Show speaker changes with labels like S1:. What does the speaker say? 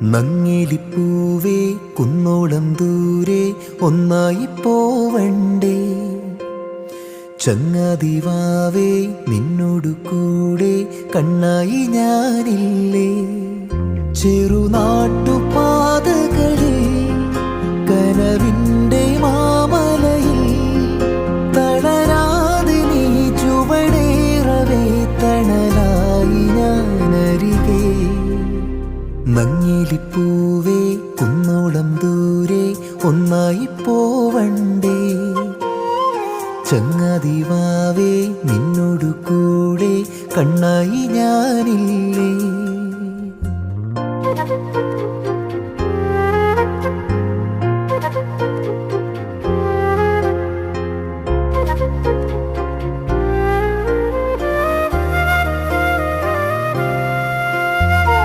S1: നങ്ങിലിപ്പൂവേ കുന്നോളം ദൂരെ ഒന്നായി പോവണ്ടേ, ചങ്ങാതിവാവേ നിന്നോടു കൂടെ കണ്ണായി ഞാനില്ലേ. ചെറുനാട്ടുപാതകളിൽ കനവിൻ്റെ മാമലയിൽ തളരാതെ നീ ചുവടേറവേ തണലായി ഞാനരികെ. നങ്ങിലിപ്പൂവേ കുന്നോളം ദൂരെ ഒന്നായി പോവണ്ടേ, ചങ്ങാതിവാവേ നിന്നോടു കൂടെ കണ്ണായി ഞാനില്ലേ.